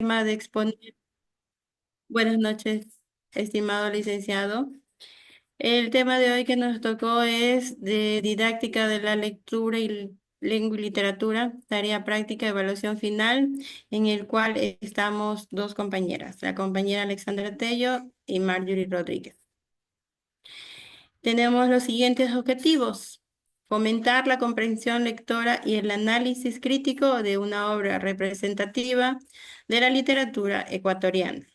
tema de exponer. Buenas noches, estimado licenciado. El tema de hoy que nos tocó es de didáctica de la lectura y lengua y literatura, tarea práctica, evaluación final, en el cual estamos dos compañeras, la compañera Alexandra Tello y Marjorie Rodríguez. Tenemos los siguientes objetivos: fomentar la comprensión lectora y el análisis crítico de una obra representativa de la literatura ecuatoriana.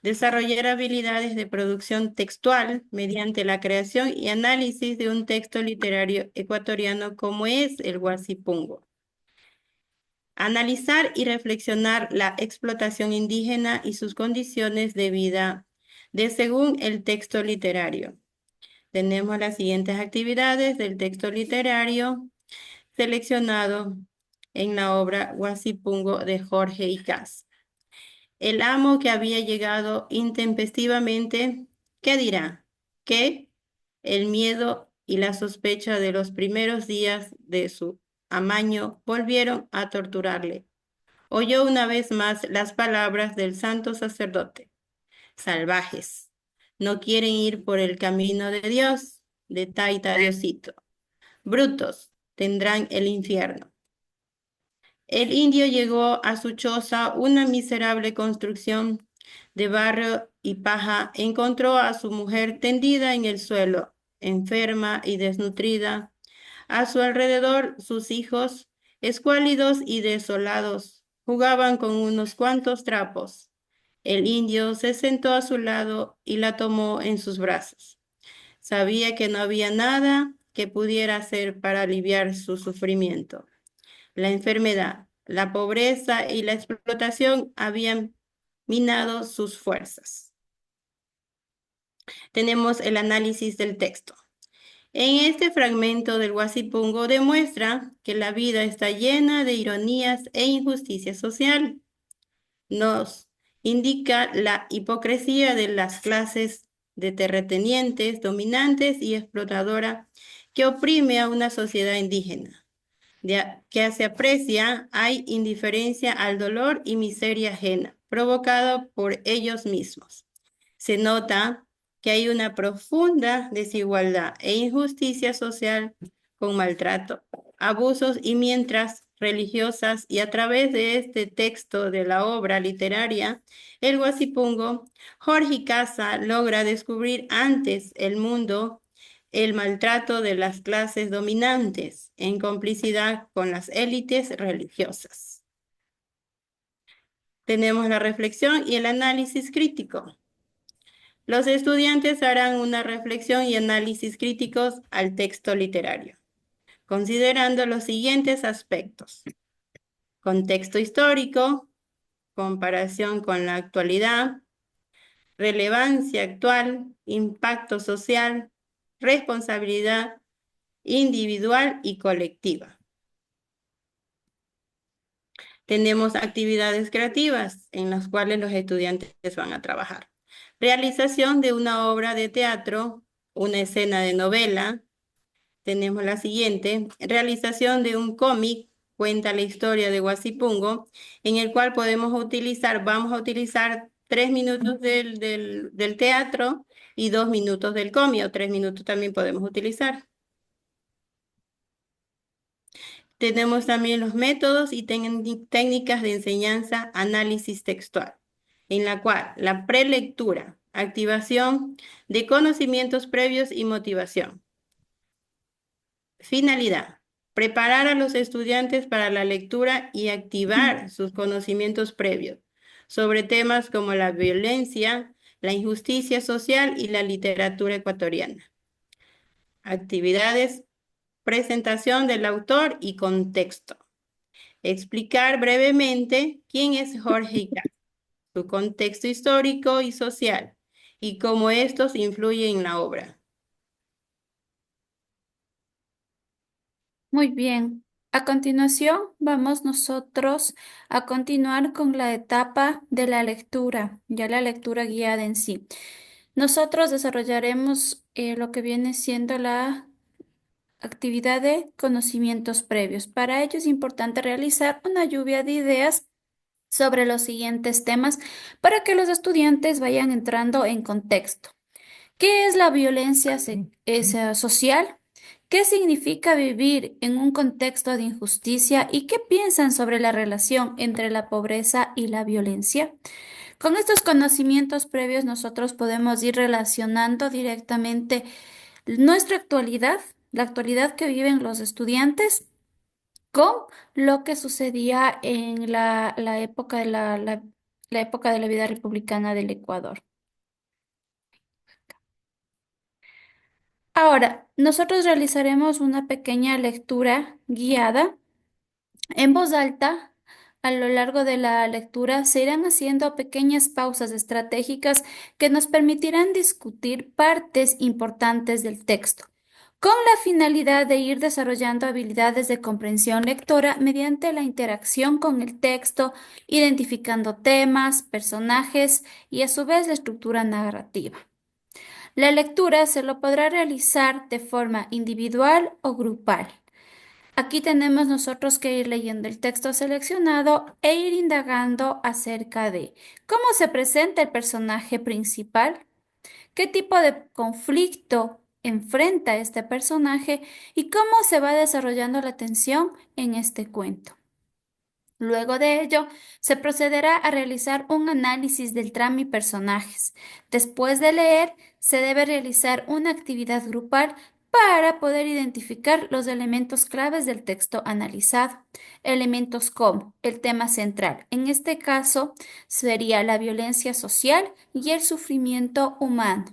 Desarrollar habilidades de producción textual mediante la creación y análisis de un texto literario ecuatoriano como es el Guasipungo. Analizar y reflexionar la explotación indígena y sus condiciones de vida de según el texto literario. Tenemos las siguientes actividades del texto literario seleccionado en la obra Guasipungo de Jorge Icaz. El amo que había llegado intempestivamente, ¿qué dirá? Que el miedo y la sospecha de los primeros días de su amaño volvieron a torturarle. Oyó una vez más las palabras del santo sacerdote. Salvajes, no quieren ir por el camino de Dios, de Taita Diosito. Brutos, tendrán el infierno. El indio llegó a su choza, una miserable construcción de barro y paja. Encontró a su mujer tendida en el suelo, enferma y desnutrida. A su alrededor sus hijos, escuálidos y desolados, jugaban con unos cuantos trapos. El indio se sentó a su lado y la tomó en sus brazos. Sabía que no había nada que pudiera hacer para aliviar su sufrimiento. La enfermedad, la pobreza y la explotación habían minado sus fuerzas. Tenemos el análisis del texto. En este fragmento del Guasipungo demuestra que la vida está llena de ironías e injusticia social. Nos indica la hipocresía de las clases de terratenientes, dominantes y explotadoras que oprime a una sociedad indígena. Que se aprecia, hay indiferencia al dolor y miseria ajena, provocado por ellos mismos. Se nota que hay una profunda desigualdad e injusticia social con maltrato, abusos y mientras religiosas, y a través de este texto de la obra literaria, El Guasipungo, Jorge Casa logra descubrir antes el mundo el maltrato de las clases dominantes en complicidad con las élites religiosas. Tenemos la reflexión y el análisis crítico. Los estudiantes harán una reflexión y análisis críticos al texto literario, considerando los siguientes aspectos: contexto histórico, comparación con la actualidad, relevancia actual, impacto social, responsabilidad individual y colectiva. Tenemos actividades creativas en las cuales los estudiantes van a trabajar. Realización de una obra de teatro, una escena de novela. Tenemos la siguiente: realización de un cómic, cuenta la historia de Guasipungo, en el cual vamos a utilizar 3 minutos del teatro y 2 minutos del cómic, o 3 minutos también podemos utilizar. Tenemos también los métodos y técnicas de enseñanza, análisis textual, en la cual la prelectura, activación de conocimientos previos y motivación. Finalidad: preparar a los estudiantes para la lectura y activar sus conocimientos previos sobre temas como la violencia, la injusticia social y la literatura ecuatoriana. Actividades: presentación del autor y contexto. Explicar brevemente quién es Jorge Icaz, su contexto histórico y social, y cómo estos influyen en la obra. Muy bien. A continuación, vamos nosotros a continuar con la etapa de la lectura, ya la lectura guiada en sí. Nosotros desarrollaremos lo que viene siendo la actividad de conocimientos previos. Para ello es importante realizar una lluvia de ideas sobre los siguientes temas para que los estudiantes vayan entrando en contexto. ¿Qué es la violencia social? ¿Qué significa vivir en un contexto de injusticia? ¿Y qué piensan sobre la relación entre la pobreza y la violencia? Con estos conocimientos previos, nosotros podemos ir relacionando directamente nuestra actualidad, la actualidad que viven los estudiantes, con lo que sucedía en la época de la época de la vida republicana del Ecuador. Ahora, nosotros realizaremos una pequeña lectura guiada en voz alta. A lo largo de la lectura se irán haciendo pequeñas pausas estratégicas que nos permitirán discutir partes importantes del texto, con la finalidad de ir desarrollando habilidades de comprensión lectora mediante la interacción con el texto, identificando temas, personajes y a su vez la estructura narrativa. La lectura se lo podrá realizar de forma individual o grupal. Aquí tenemos nosotros que ir leyendo el texto seleccionado e ir indagando acerca de cómo se presenta el personaje principal, qué tipo de conflicto enfrenta este personaje y cómo se va desarrollando la tensión en este cuento. Luego de ello, se procederá a realizar un análisis del trama y personajes. Después de leer, se debe realizar una actividad grupal para poder identificar los elementos claves del texto analizado. Elementos como el tema central. En este caso, sería la violencia social y el sufrimiento humano.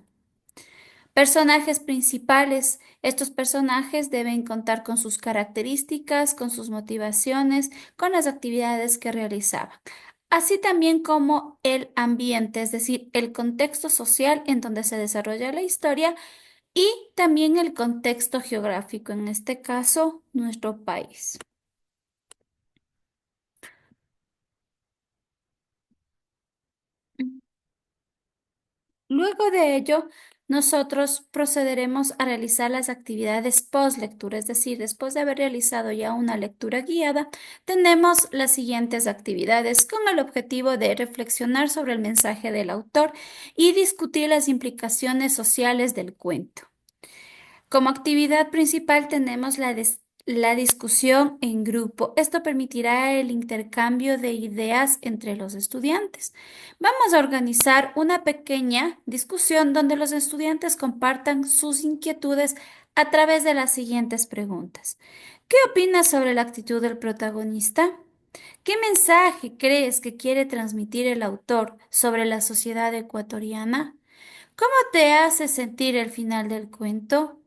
Personajes principales. Estos personajes deben contar con sus características, con sus motivaciones, con las actividades que realizaban, así también como el ambiente, es decir, el contexto social en donde se desarrolla la historia y también el contexto geográfico, en este caso, nuestro país. Luego de ello, nosotros procederemos a realizar las actividades post lectura, es decir, después de haber realizado ya una lectura guiada, tenemos las siguientes actividades con el objetivo de reflexionar sobre el mensaje del autor y discutir las implicaciones sociales del cuento. Como actividad principal tenemos la discusión en grupo. Esto permitirá el intercambio de ideas entre los estudiantes. Vamos a organizar una pequeña discusión donde los estudiantes compartan sus inquietudes a través de las siguientes preguntas. ¿Qué opinas sobre la actitud del protagonista? ¿Qué mensaje crees que quiere transmitir el autor sobre la sociedad ecuatoriana? ¿Cómo te hace sentir el final del cuento?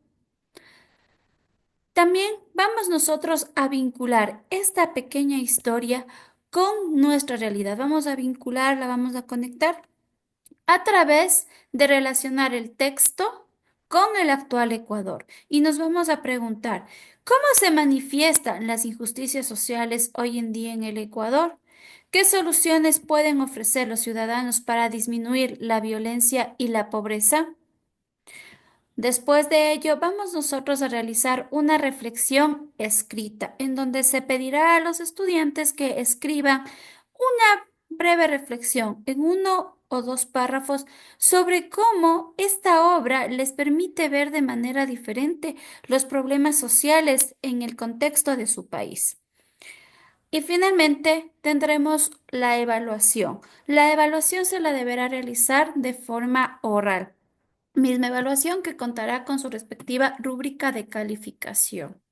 También vamos nosotros a vincular esta pequeña historia con nuestra realidad. Vamos a vincularla, vamos a conectar a través de relacionar el texto con el actual Ecuador. Y nos vamos a preguntar, ¿cómo se manifiestan las injusticias sociales hoy en día en el Ecuador? ¿Qué soluciones pueden ofrecer los ciudadanos para disminuir la violencia y la pobreza? Después de ello, vamos nosotros a realizar una reflexión escrita, en donde se pedirá a los estudiantes que escriban una breve reflexión en uno o dos párrafos sobre cómo esta obra les permite ver de manera diferente los problemas sociales en el contexto de su país. Y finalmente tendremos la evaluación. La evaluación se la deberá realizar de forma oral. Misma evaluación que contará con su respectiva rúbrica de calificación.